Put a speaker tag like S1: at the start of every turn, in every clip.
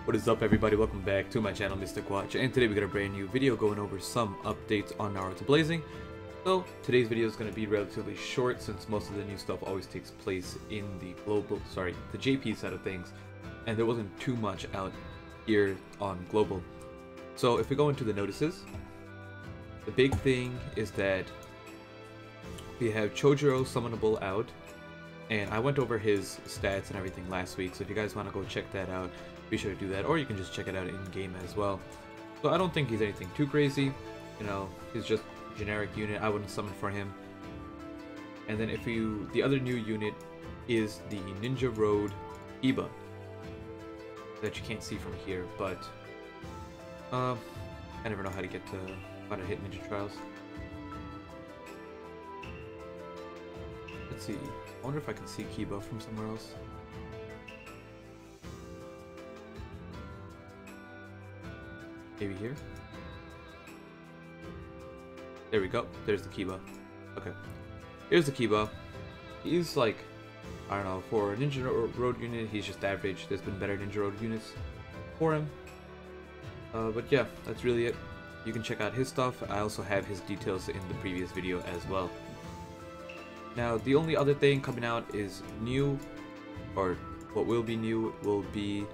S1: What is up, everybody? Welcome back to my channel, Mystic Watch, and today we got a brand new video going over some updates on Naruto Blazing. So today's video is going to be relatively short since most of the new stuff always takes place in the the JP side of things, and there wasn't too much out here on global. So if we go into the notices, the big thing is that we have Chojuro Summonable out, and I went over his stats and everything last week, so if you guys want to go check that out, be sure to do that, or you can just check it out in game as well. So I don't think he's anything too crazy, you know, he's just a generic unit. I wouldn't summon for him. And then the other new unit is the Ninja Road Iba that you can't see from here, but I never know how to hit Ninja Trials. Let's see. I wonder if I can see Kiba from somewhere else. Maybe here? There we go. There's the Kiba. Okay. Here's the Kiba. He's like, I don't know, for a Ninja Road unit, he's just average. There's been better Ninja Road units for him. But yeah, that's really it. You can check out his stuff. I also have his details in the previous video as well. Now, the only other thing coming out is new, or what will be new, will be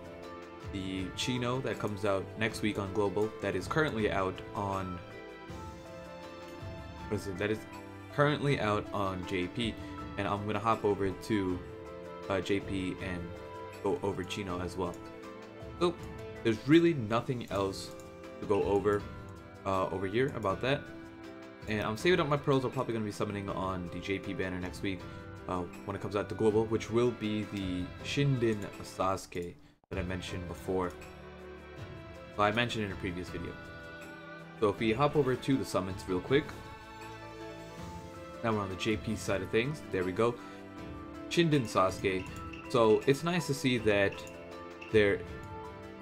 S1: the Chino that comes out next week on global. That is currently out on JP, and I'm gonna hop over to JP and go over Chino as well. So there's really nothing else to go over over here about that, and I'm saving up my pearls. I'm probably gonna be summoning on the JP banner next week when it comes out to global, which will be the Shinden Sasuke that I mentioned before. Well, I mentioned in a previous video. So if we hop over to the summons real quick. Now we're on the JP side of things. There we go. Shinden Sasuke. So it's nice to see that they're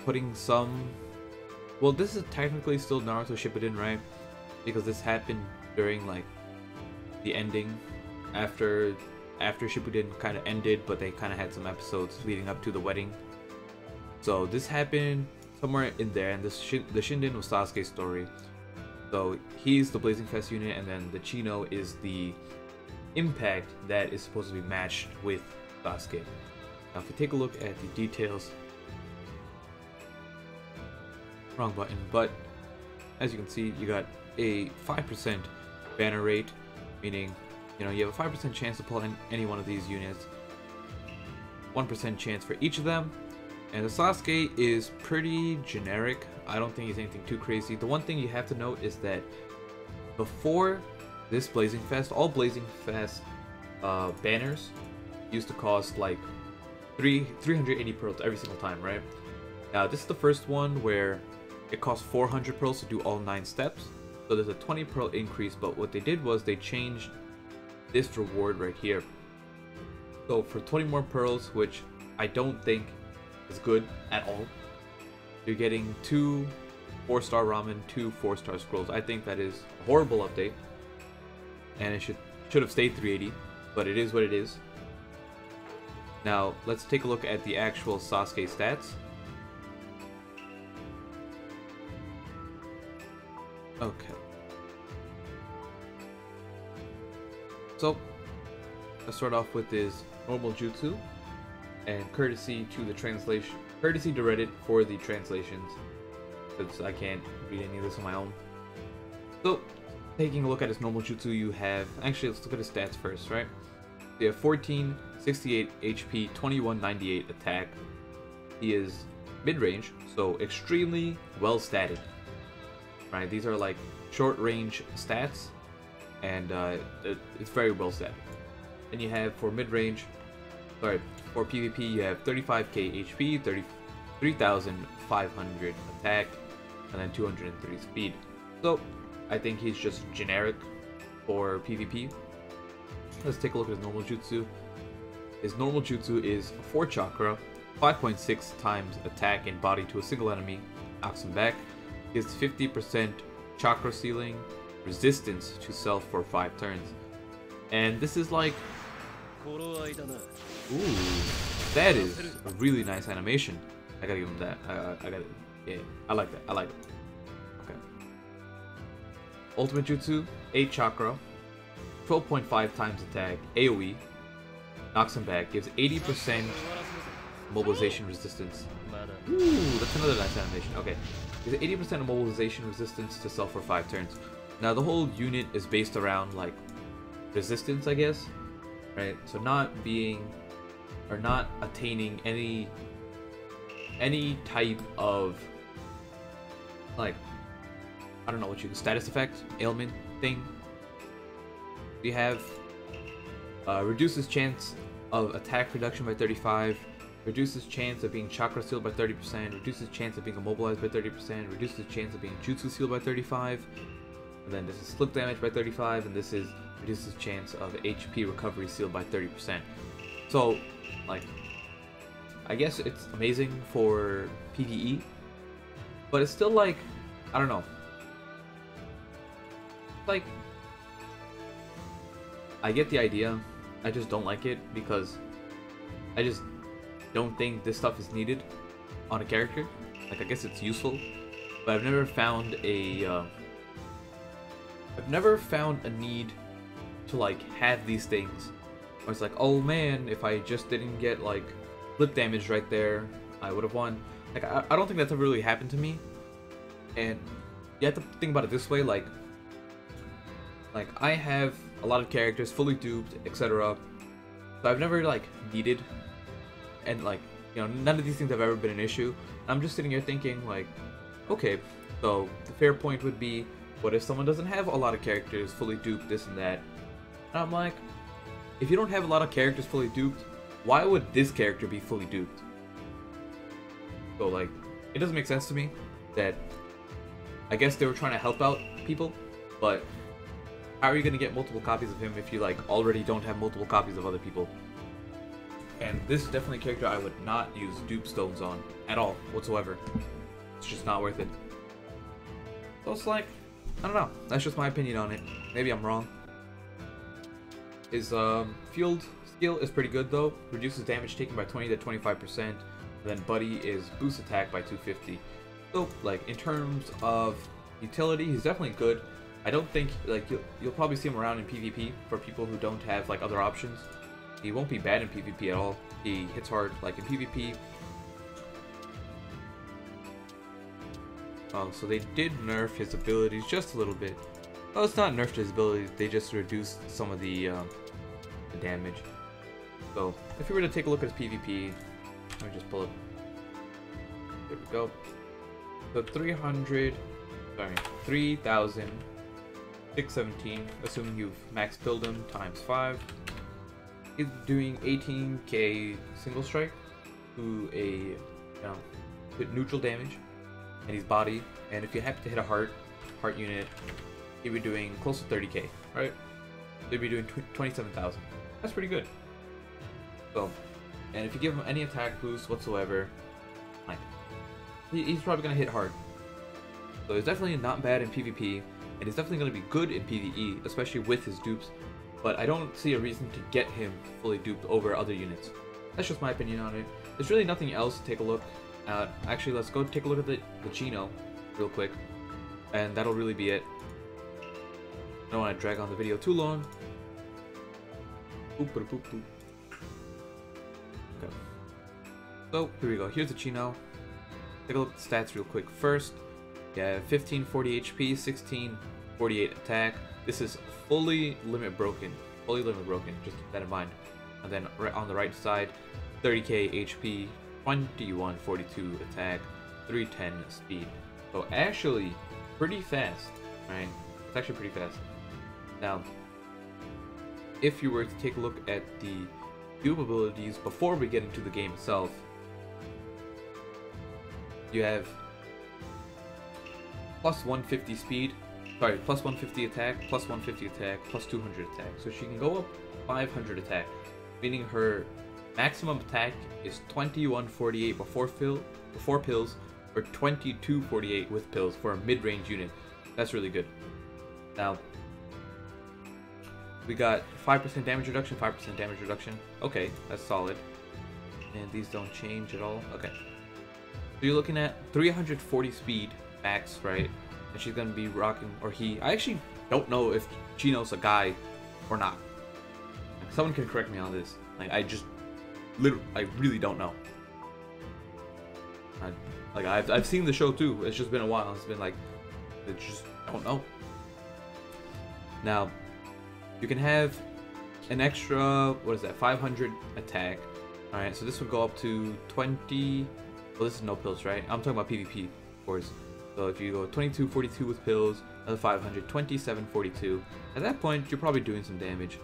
S1: putting some... Well, this is technically still Naruto Shippuden, right? Because this happened during like the ending after Shippuden kind of ended, but they kind of had some episodes leading up to the wedding. So this happened somewhere in there, and the Shinden was Sasuke's story. So he's the Blazing Fest unit, and then the Chino is the impact that is supposed to be matched with Sasuke. Now if we take a look at the details, wrong button, but as you can see, you got a 5% banner rate, meaning, you know, you have a 5% chance to pull in any one of these units, 1% chance for each of them. And the Sasuke is pretty generic. I don't think he's anything too crazy. The one thing you have to note is that before this Blazing Fest, all Blazing Fest banners used to cost like 380 pearls every single time, right? Now this is the first one where it costs 400 pearls to do all 9 steps. So there's a 20 pearl increase, but what they did was they changed this reward right here. So for 20 more pearls, which I don't think is good at all, you're getting 2 4-star ramen, 2 4-star scrolls. I think that is a horrible update, and it should have stayed 380, but it is what it is. Now let's take a look at the actual Sasuke stats. Okay, so let's start off with his normal jutsu, and courtesy to Reddit for the translations, because I can't read any of this on my own. So taking a look at his normal jutsu, you have, actually let's look at his stats first, right? You have 1468 HP, 2198 attack. He is mid-range, so extremely well statted, right? These are like short range stats, and it's very well statted. Then you have for mid-range, for PvP, you have 35k HP, 33,500 attack, and then 203 speed. So I think he's just generic for PvP. Let's take a look at his normal jutsu. His normal jutsu is 4 chakra, 5.6 times attack and body to a single enemy, knocks him back. He has 50% chakra ceiling, resistance to self for 5 turns. And this is like... Ooh, that is a really nice animation. I gotta give him that. I gotta, yeah, I like that. I like it. Okay. Ultimate Jutsu, 8 chakra, 12.5 times attack, AoE, knocks him back, gives 80% mobilization resistance. Ooh, that's another nice animation. Okay, gives 80% of mobilization resistance to self for 5 turns. Now the whole unit is based around like resistance, I guess, right? So not being or not attaining any type of like, I don't know what you status effect, ailment thing. We have reduces chance of attack reduction by 35, reduces chance of being chakra sealed by 30%, reduces chance of being immobilized by 30%, reduces chance of being jutsu sealed by 35, and then this is slip damage by 35, and this is reduces chance of HP recovery sealed by 30%. So, like, I guess it's amazing for PvE, but it's still like, I don't know. Like, I get the idea, I just don't like it because I just don't think this stuff is needed on a character. Like, I guess it's useful, but I've never found a need to like have these things where it's like, oh man, if I just didn't get like flip damage right there, I would have won. Like, I don't think that's ever really happened to me, and you have to think about it this way, like I have a lot of characters fully duped, etc. So I've never like needed, and like, you know, none of these things have ever been an issue. I'm just sitting here thinking like, okay, so the fair point would be, what if someone doesn't have a lot of characters fully duped, this and that? And I'm like, if you don't have a lot of characters fully duped, why would this character be fully duped? So like, it doesn't make sense to me that, I guess they were trying to help out people, but how are you going to get multiple copies of him if you like already don't have multiple copies of other people? And this is definitely a character I would not use dupe stones on at all whatsoever. It's just not worth it. So it's like, I don't know, that's just my opinion on it. Maybe I'm wrong. His field skill is pretty good though. Reduces damage taken by 20 to 25%. Then Buddy is boost attack by 250. So like, in terms of utility, he's definitely good. I don't think, like, you'll probably see him around in PvP for people who don't have like other options. He won't be bad in PvP at all. He hits hard, like in PvP. Oh, so they did nerf his abilities just a little bit. Oh, it's not nerfed his abilities, they just reduced some of the damage. So, if you were to take a look at his PvP, let me just pull up. There we go. So 3,617, assuming you've max pilled him, times 5. He's doing 18k single strike to a hit neutral damage, and he's body. And if you happen to hit a heart unit, he'd be doing close to 30k, right? They'd be doing 27,000. That's pretty good. So, and if you give him any attack boost whatsoever, like, he's probably gonna hit hard. So he's definitely not bad in PvP, and he's definitely gonna be good in PvE, especially with his dupes. But I don't see a reason to get him fully duped over other units. That's just my opinion on it. There's really nothing else to take a look at. Actually, let's go take a look at the Chino real quick, and that'll really be it. I don't want to drag on the video too long. Okay. So here we go. Here's the Chino. Take a look at the stats real quick. First, yeah, 1540 HP, 1648 attack. This is fully limit broken. Just keep that in mind. And then right on the right side, 30k HP, 2142 attack, 310 speed. So actually, pretty fast, right? It's actually pretty fast. Now, if you were to take a look at the dupe abilities before we get into the game itself, you have plus 150 speed, sorry, plus 150 attack, plus 150 attack, plus 200 attack. So she can go up 500 attack, meaning her maximum attack is 2148 before pills, or 2248 with pills for a mid-range unit. That's really good. Now, we got 5% damage reduction, 5% damage reduction. Okay, that's solid. And these don't change at all. Okay. you're looking at 340 speed max, right? And she's gonna be rocking, or he. I actually don't know if Chino's a guy or not. Like, someone can correct me on this. Like I really don't know. I've seen the show too. It's just been a while. It's been like, I just don't know. Now, you can have an extra, what is that, 500 attack. Alright, so this would go up to 20. Well, this is no pills, right? I'm talking about PvP, of course. So if you go 2242 with pills, another 500, 2742. At that point, you're probably doing some damage.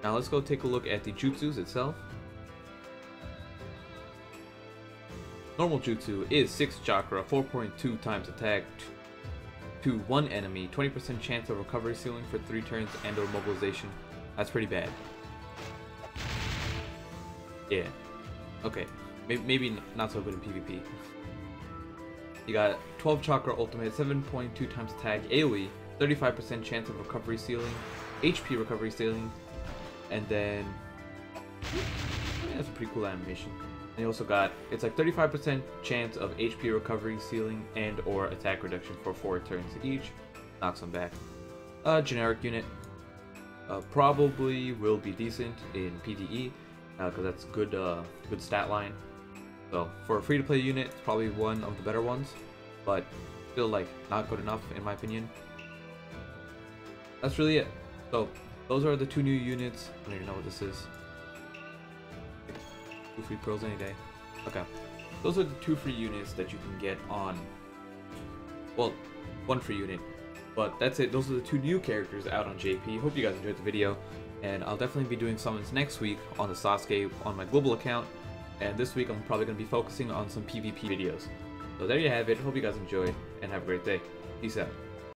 S1: Now let's go take a look at the jutsus itself. Normal jutsu is 6 chakra, 4.2 times attack to one enemy, 20% chance of recovery ceiling for 3 turns and or mobilization. That's pretty bad. Yeah. Okay. Maybe not so good in PvP. You got 12 chakra ultimate, 7.2 times attack, AoE, 35% chance of recovery ceiling, HP recovery ceiling, and then that's a pretty cool animation. And you also got, it's like 35% chance of HP recovery ceiling and or attack reduction for 4 turns each. Knocks them back. Generic unit. Probably will be decent in PvE because that's good stat line. So for a free-to-play unit, it's probably one of the better ones, but still like not good enough in my opinion. That's really it. So those are the 2 new units. I don't even know what this is. 2 free pearls any day. Okay, those are the 2 free units that you can get on. Well, 1 free unit. But that's it. Those are the 2 new characters out on JP. Hope you guys enjoyed the video, and I'll definitely be doing summons next week on the Sasuke on my global account. And this week I'm probably going to be focusing on some PvP videos. So there you have it. Hope you guys enjoyed, and have a great day. Peace out.